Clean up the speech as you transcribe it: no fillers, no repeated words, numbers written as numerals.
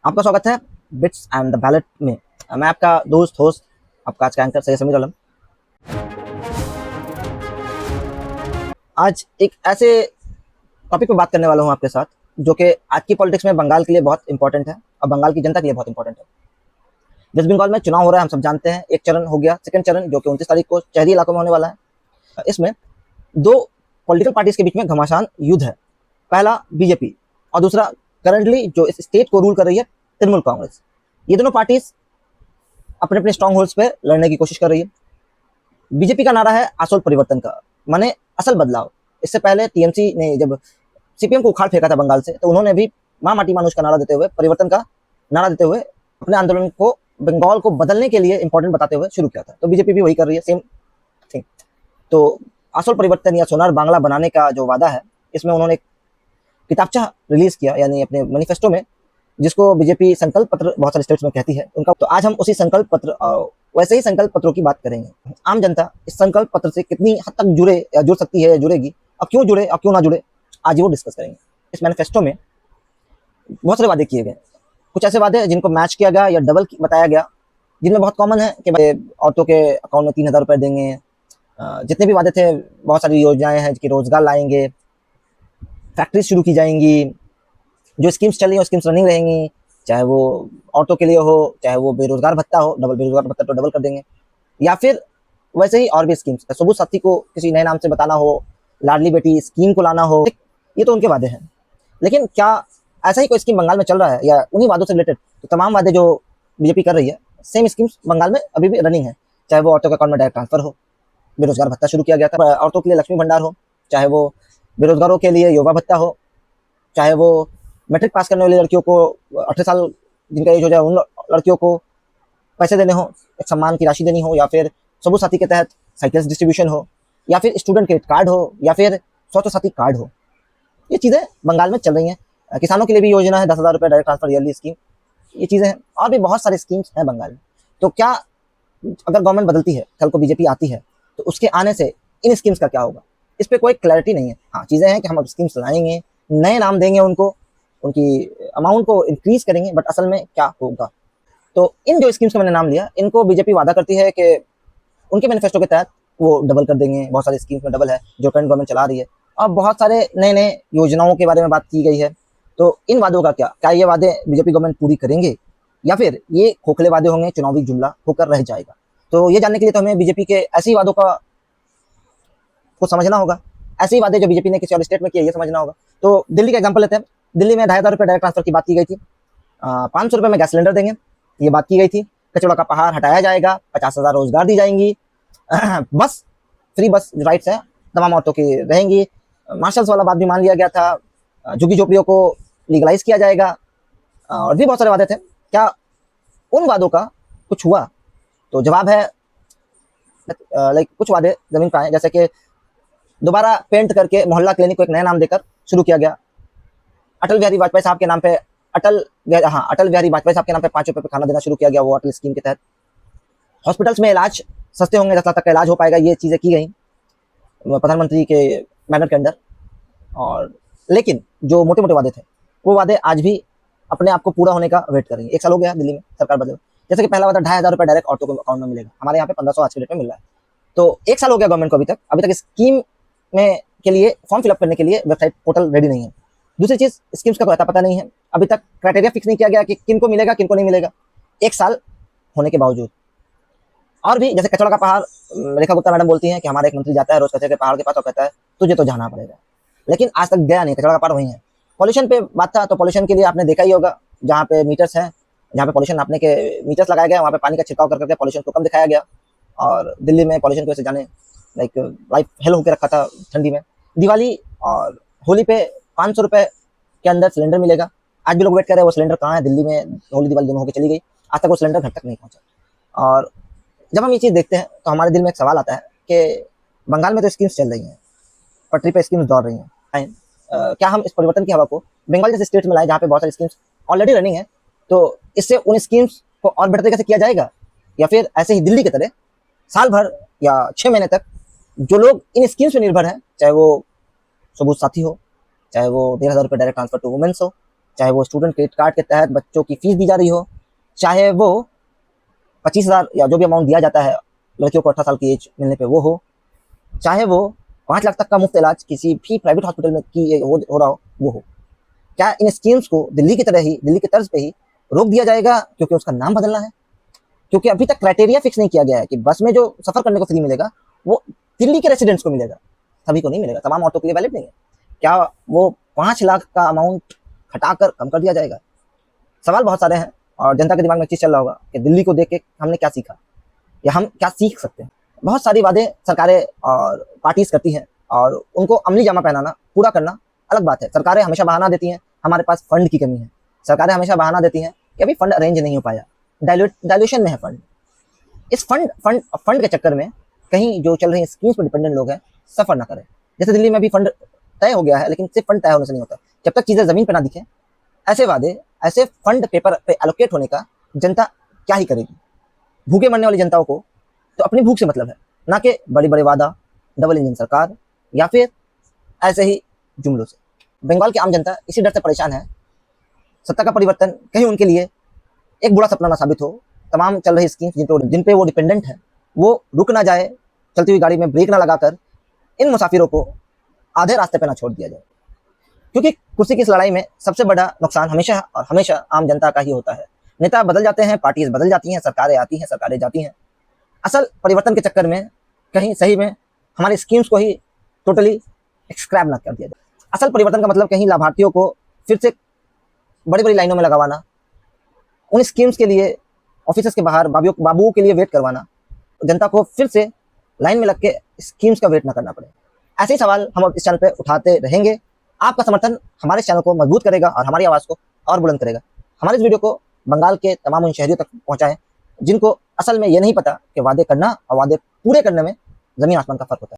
आपका स्वागत है बिट्स एंड द बैलेट में। मैं आपका दोस्त होस्ट, आपका आज का एंकर सैयद समीर आलम। आज एक ऐसे टॉपिक पे बात करने वाला हूँ आपके साथ, जो कि आज की पॉलिटिक्स में बंगाल के लिए बहुत इंपॉर्टेंट है और बंगाल की जनता के लिए बहुत इंपॉर्टेंट है। वेस्ट बंगाल में चुनाव हो रहा है, हम सब जानते हैं। एक चरण हो गया, सेकंड चरण जो कि 29 तारीख को शहरी इलाकों में होने वाला है। इसमें दो पॉलिटिकल पार्टीज के बीच में घमासान युद्ध है। पहला बीजेपी और दूसरा करंटली जो इस स्टेट को रूल कर रही है तृणमूल कांग्रेस। ये दोनों पार्टीज अपने अपने स्ट्रॉन्ग होल्ड्स पे लड़ने की कोशिश कर रही है। बीजेपी का नारा है आसोल परिवर्तन का, माने असल बदलाव। इससे पहले टीएमसी ने जब सीपीएम को उखाड़ फेंका था बंगाल से, तो उन्होंने भी माँ माटी मानुष का नारा देते हुए, परिवर्तन का नारा देते हुए अपने आंदोलन को बंगाल को बदलने के लिए इंपॉर्टेंट बताते हुए शुरू किया था। तो बीजेपी भी वही कर रही है, सेम थिंग। तो आसोल परिवर्तन या सोनार बांग्ला बनाने का जो वादा है, इसमें उन्होंने एक किताबचा रिलीज किया, यानी अपने मैनिफेस्टो में, जिसको बीजेपी संकल्प पत्र बहुत सारे स्टेट्स में कहती है उनका। तो आज हम उसी संकल्प पत्र, वैसे ही संकल्प पत्रों की बात करेंगे। आम जनता इस संकल्प पत्र से कितनी हद तक जुड़े या जुड़ सकती है या जुड़ेगी, और क्यों जुड़े और क्यों ना जुड़े, आज वो डिस्कस करेंगे। इस मैनिफेस्टो में बहुत सारे वादे किए गए। कुछ ऐसे वादे जिनको मैच किया गया या डबल बताया गया, जिनमें बहुत कॉमन है कि भाई औरतों के अकाउंट में 3,000 रुपये देंगे। जितने भी वादे थे, बहुत सारी योजनाएं हैं कि रोजगार लाएंगे, फैक्ट्रीज शुरू की जाएंगी, जो स्कीम्स चल रही हैं स्कीम्स रनिंग रहेंगी, चाहे वो औरतों के लिए हो, चाहे वो बेरोजगार भत्ता हो, डबल बेरोजगार भत्ता तो डबल कर देंगे, या फिर वैसे ही और भी स्कीम्स, सबूत साथी को किसी नए नाम से बताना हो, लाडली बेटी स्कीम को लाना हो, ये तो उनके वादे हैं। लेकिन क्या ऐसा ही कोई स्कीम बंगाल में चल रहा है, या उन्हीं वादों से रिलेटेड तो तमाम वादे जो बीजेपी कर रही है, सेम स्कीम्स बंगाल में अभी भी रनिंग है। चाहे वो औरतों के अकाउंट में डायरेक्ट ट्रांसफर हो, बेरोजगार भत्ता शुरू किया गया था औरतों के लिए लक्ष्मी भंडार हो, चाहे वो बेरोजगारों के लिए युवा भत्ता हो, चाहे वो मैट्रिक पास करने वाली लड़कियों को 18 साल जिनका एज हो जाए उन लड़कियों को पैसे देने हो, एक सम्मान की राशि देनी हो, या फिर सबूत साथी के तहत साइकिल्स डिस्ट्रीब्यूशन हो, या फिर स्टूडेंट क्रेडिट कार्ड हो, या फिर स्वास्थ्य साथी कार्ड हो। ये चीज़ें बंगाल में चल रही हैं। किसानों के लिए भी योजना है 10,000 रुपये डायरेक्ट ट्रांसफर ईयरली स्कीम। ये चीज़ें हैं, और भी बहुत सारे स्कीम्स हैं बंगाल में। तो क्या अगर गवर्नमेंट बदलती है, कल को बीजेपी आती है, तो उसके आने से इन स्कीम्स का क्या होगा, इस पर कोई क्लैरिटी नहीं है। हाँ, चीज़ें हैं कि हम अब स्कीम्स लाएंगे, नए नाम देंगे उनको, उनकी अमाउंट को इंक्रीज करेंगे, बट असल में क्या होगा। तो इन जो स्कीम्स का मैंने नाम लिया, इनको बीजेपी वादा करती है कि उनके मैनिफेस्टो के तहत वो डबल कर देंगे। बहुत सारे स्कीम्स में डबल है जो करंट गवर्नमेंट चला रही है, और बहुत सारे नए नए योजनाओं के बारे में बात की गई है। तो इन वादों का क्या ये वादे बीजेपी गवर्नमेंट पूरी करेंगे, या फिर ये खोखले वादे होंगे, चुनावी जुमला होकर रह जाएगा। तो ये जानने के लिए तो हमें बीजेपी के ऐसे ही वादों को समझना होगा। ऐसे ही वादे जो बीजेपी ने किसी और स्टेट में किए, ये समझना होगा। तो दिल्ली का एग्जाम्पल लेते हैं। दिल्ली में 2,500 रुपये डायरेक्ट ट्रांसफर की बात की गई थी। 500 रुपये में गैस सिलेंडर देंगे, ये बात की गई थी। कचौड़ा का पहाड़ हटाया जाएगा, 50,000 रोजगार दी जाएंगी। बस फ्री बस राइट्स है तमाम औरतों की रहेंगी। मार्शल्स वाला बात भी मान लिया गया था। झुग्गी झोपड़ियों को लीगलाइज किया जाएगा, और भी बहुत सारे वादे थे। क्या उन वादों का कुछ हुआ? तो जवाब है लाइक कुछ वादे जमीन पर आए, जैसे कि दोबारा पेंट करके मोहल्ला क्लिनिक को एक नया नाम देकर शुरू किया गया। अटल बिहारी वाजपेयी साहब के नाम पे अटल बिहारी वाजपेयी साहब के नाम पे 5 रुपये पे खाना देना शुरू किया गया, वो अटल स्कीम के तहत। हॉस्पिटल्स में इलाज सस्ते होंगे, 10 लाख तक का इलाज हो पाएगा, ये चीज़ें की गई प्रधानमंत्री के बैनर के अंदर। और लेकिन जो मोटे मोटे वादे थे, वो वादे आज भी अपने आप को पूरा होने का वेट कर रही है। 1 साल हो गया दिल्ली में सरकार बदले। जैसे कि पहला वादा 2,500 रुपये डायरेक्ट ऑटो के अकाउंट में मिलेगा, हमारे यहाँ पे 1,500 आज के डेट में मिल रहा है। तो 1 साल हो गया गवर्नमेंट को, अभी तक स्कीम में के लिए फॉर्म फिलअप करने के लिए वेबसाइट पोर्टल रेडी नहीं है। दूसरी चीज़, स्कीम्स का कोई अता पता नहीं है, अभी तक क्राइटेरिया फिक्स नहीं किया गया कि किन को मिलेगा किन को नहीं मिलेगा, 1 साल होने के बावजूद। और भी जैसे कचौड़ा का पहाड़, रेखा गुप्ता मैडम बोलती हैं कि हमारा एक मंत्री जाता है रोज कचरे के पहाड़ के पास और कहता है तुझे तो जाना पड़ेगा, लेकिन आज तक गया नहीं। कचौड़ा का पहाड़ वहीं है। पॉल्यूशन पे बात था, तो पॉल्यूशन के लिए आपने देखा ही होगा, जहाँ पे मीटर्स हैं, जहाँ पे पॉल्यूशन नापने के मीटर्स लगाए गए, वहाँ पे पानी का छिड़काव कर करके पॉल्यूशन को कम दिखाया गया। और दिल्ली में पॉल्यूशन की वजह से जाने लाइक लाइफ हेल होकर रखा था ठंडी में। दिवाली और होली पे 500 रुपये के अंदर सिलेंडर मिलेगा। आज भी लोग वेट कर रहे हैं, वो सिलेंडर कहाँ है। दिल्ली में होली दिवाली दोनों होकर चली गई, आज तक वो सिलेंडर घर तक नहीं पहुँचा। और जब हम ये चीज़ देखते हैं तो हमारे दिल में एक सवाल आता है कि बंगाल में तो स्कीम्स चल रही हैं, पटरी पे स्कीम्स दौड़ रही हैं, क्या हम इस परिवर्तन की हवा को बंगाल जैसे स्टेट में लाएं, जहाँ पे बहुत सारी स्कीम्स ऑलरेडी रनिंग है। तो इससे उन स्कीम्स को और बेटर तरीके से किया जाएगा, या फिर ऐसे ही दिल्ली की तरह साल भर या 6 महीने तक जो लोग इन स्कीम्स पर निर्भर हैं, चाहे वो सबूत साथी हो, चाहे वो 1,500 रुपये डायरेक्ट ट्रांसफर टू वुमेन्स हो, चाहे वो स्टूडेंट क्रेडिट कार्ड के तहत बच्चों की फीस दी जा रही हो, चाहे वो 25,000 या जो भी अमाउंट दिया जाता है लड़कियों को 18 साल की एज मिलने पे वो हो, चाहे वो 5 लाख तक का मुफ्त इलाज किसी भी प्राइवेट हॉस्पिटल में हो रहा हो वो हो। क्या इन स्कीम्स को दिल्ली की तरह ही, दिल्ली की तर्ज पे ही रोक दिया जाएगा क्योंकि उसका नाम बदलना है? क्योंकि अभी तक क्राइटेरिया फिक्स नहीं किया गया है कि बस में जो सफर करने को फ्री मिलेगा वो दिल्ली के रेसिडेंट्स को मिलेगा, सभी को नहीं मिलेगा, तमाम औरतों के लिए वैलिड नहीं है। क्या वो 5 लाख का अमाउंट घटाकर कम कर दिया जाएगा? सवाल बहुत सारे हैं और जनता के दिमाग में चीज चल रहा होगा कि दिल्ली को देख के हमने क्या सीखा या हम क्या सीख सकते हैं। बहुत सारी वादे सरकारें और पार्टीज करती हैं और उनको अमली जामा पहनाना, पूरा करना अलग बात है। सरकारें हमेशा बहाना देती हैं हमारे पास फंड की कमी है, सरकारें हमेशा बहाना देती हैं कि अभी फंड अरेंज नहीं हो पाया, डायल्यूशन में है फंड। इस फंड के चक्कर में कहीं जो चल रही स्कीम्स पर डिपेंडेंट लोग हैं सफर ना करें। जैसे दिल्ली में भी फंड तय हो गया है, लेकिन सिर्फ फंड तय होने से नहीं होता, जब तक चीजें जमीन पर ना दिखे ऐसे वादे, ऐसे फंड पेपर पे एलोकेट होने का जनता क्या ही करेगी। भूखे मरने वाली जनताओं को तो अपनी भूख से मतलब है, ना कि बड़े बड़े वादा, डबल इंजन सरकार या फिर ऐसे ही जुमलों से। बंगाल की आम जनता इसी डर से परेशान है सत्ता का परिवर्तन कहीं उनके लिए एक बुरा सपना ना साबित हो। तमाम चल रही स्कीम्स जिन पे वो डिपेंडेंट है वो रुक ना जाए, चलती हुई गाड़ी में ब्रेक ना लगाकर इन मुसाफिरों को आधे रास्ते पे ना छोड़ दिया जाए। क्योंकि कुर्सी की इस लड़ाई में सबसे बड़ा नुकसान हमेशा और हमेशा आम जनता का ही होता है। नेता बदल जाते हैं, पार्टीज बदल जाती हैं, सरकारें आती हैं, सरकारें जाती हैं। असल परिवर्तन के चक्कर में कहीं सही में हमारी स्कीम्स को ही टोटली स्क्रैप ना कर दिया जाए। असल परिवर्तन का मतलब कहीं लाभार्थियों को फिर से बड़ी बड़ी लाइनों में लगवाना, उन स्कीम्स के लिए ऑफिस के बाहर बाबुओं के लिए वेट करवाना, जनता को फिर से लाइन में लग के स्कीम्स का वेट ना करना पड़े। ऐसे ही सवाल हम अब इस चैनल पे उठाते रहेंगे। आपका समर्थन हमारे चैनल को मजबूत करेगा और हमारी आवाज़ को और बुलंद करेगा। हमारे इस वीडियो को बंगाल के तमाम उन शहरियों तक पहुंचाएं जिनको असल में ये नहीं पता कि वादे करना और वादे पूरे करने में ज़मीन आसमान का फर्क होता है।